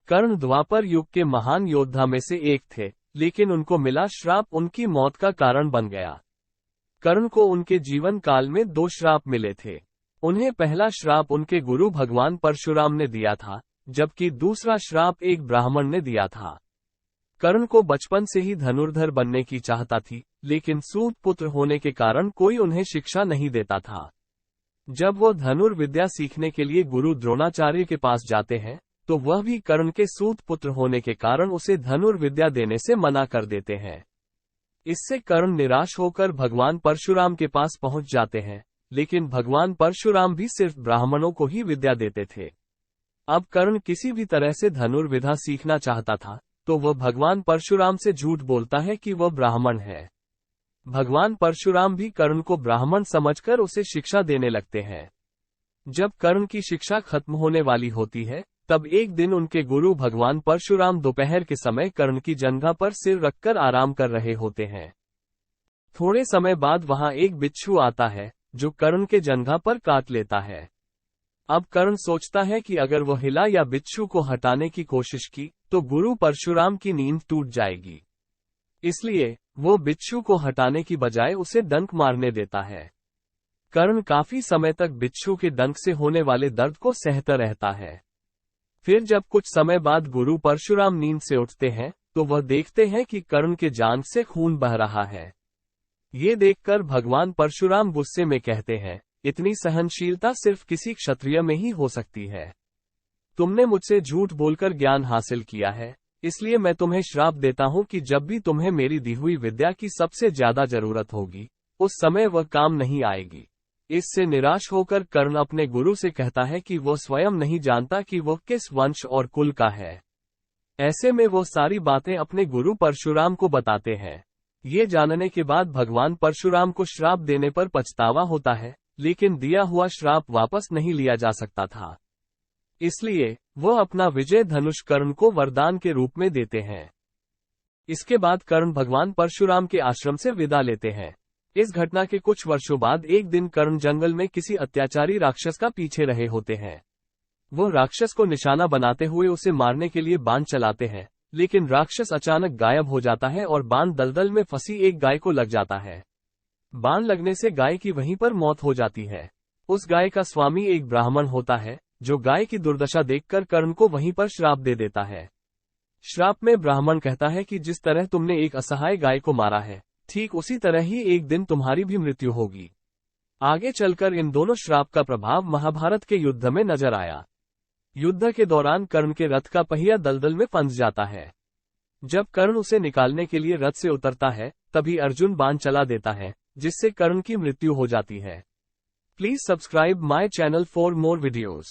कर्ण द्वापर युग के महान योद्धा में से एक थे, लेकिन उनको मिला श्राप उनकी मौत का कारण बन गया। कर्ण को उनके जीवन काल में 2 श्राप मिले थे। उन्हें पहला श्राप उनके गुरु भगवान परशुराम ने दिया था, जबकि दूसरा श्राप एक ब्राह्मण ने दिया था। कर्ण को बचपन से ही धनुर्धर बनने की चाहता थी, लेकिन सूत पुत्र होने के कारण कोई उन्हें शिक्षा नहीं देता था। जब वो धनुर्विद्या सीखने के लिए गुरु द्रोणाचार्य के पास जाते हैं, तो वह भी कर्ण के सूत पुत्र होने के कारण उसे धनुर्विद्या देने से मना कर देते हैं। इससे कर्ण निराश होकर भगवान परशुराम के पास पहुंच जाते हैं, लेकिन भगवान परशुराम भी सिर्फ ब्राह्मणों को ही विद्या देते थे। अब कर्ण किसी भी तरह से धनुर्विद्या सीखना चाहता था, तो वह भगवान परशुराम से झूठ बोलता है कि वह ब्राह्मण है। भगवान परशुराम भी कर्ण को ब्राह्मण समझकर उसे शिक्षा देने लगते हैं। जब कर्ण की शिक्षा खत्म होने वाली होती है, तब एक दिन उनके गुरु भगवान परशुराम दोपहर के समय कर्ण की जंघा पर सिर रखकर आराम कर रहे होते हैं। थोड़े समय बाद वहां एक बिच्छू आता है, जो कर्ण के जंघा पर काट लेता है। अब कर्ण सोचता है कि अगर वह हिला या बिच्छू को हटाने की कोशिश की, तो गुरु परशुराम की नींद टूट जाएगी। इसलिए वो बिच्छू को हटाने की बजाय उसे डंक मारने देता है। कर्ण काफी समय तक बिच्छू के डंक से होने वाले दर्द को सहता रहता है। फिर जब कुछ समय बाद गुरु परशुराम नींद से उठते हैं, तो वह देखते हैं कि कर्ण के जांघ से खून बह रहा है। ये देखकर भगवान परशुराम गुस्से में कहते हैं, इतनी सहनशीलता सिर्फ किसी क्षत्रिय में ही हो सकती है। तुमने मुझसे झूठ बोलकर ज्ञान हासिल किया है, इसलिए मैं तुम्हें श्राप देता हूं कि जब भी तुम्हें मेरी दी हुई विद्या की सबसे ज्यादा जरूरत होगी, उस समय वह काम नहीं आएगी। इससे निराश होकर कर्ण अपने गुरु से कहता है कि वह स्वयं नहीं जानता कि वह किस वंश और कुल का है। ऐसे में वो सारी बातें अपने गुरु परशुराम को बताते हैं। ये जानने के बाद भगवान परशुराम को श्राप देने पर पछतावा होता है, लेकिन दिया हुआ श्राप वापस नहीं लिया जा सकता था। इसलिए वह अपना विजय धनुष कर्ण को वरदान के रूप में देते हैं। इसके बाद कर्ण भगवान परशुराम के आश्रम से विदा लेते हैं। इस घटना के कुछ वर्षों बाद एक दिन कर्ण जंगल में किसी अत्याचारी राक्षस का पीछे रहे होते हैं। वो राक्षस को निशाना बनाते हुए उसे मारने के लिए बाण चलाते हैं, लेकिन राक्षस अचानक गायब हो जाता है और बाण दलदल में फंसी एक गाय को लग जाता है। बाण लगने से गाय की वहीं पर मौत हो जाती है। उस गाय का स्वामी एक ब्राह्मण होता है, जो गाय की दुर्दशा देखकर कर्ण को वहीं पर श्राप दे देता है। श्राप में ब्राह्मण कहता है कि जिस तरह तुमने एक असहाय गाय को मारा है, ठीक उसी तरह ही एक दिन तुम्हारी भी मृत्यु होगी। आगे चलकर इन दोनों श्राप का प्रभाव महाभारत के युद्ध में नजर आया। युद्ध के दौरान कर्ण के रथ का पहिया दलदल में फंस जाता है। जब कर्ण उसे निकालने के लिए रथ से उतरता है, तभी अर्जुन बाण चला देता है, जिससे कर्ण की मृत्यु हो जाती है। Please subscribe my channel for more videos.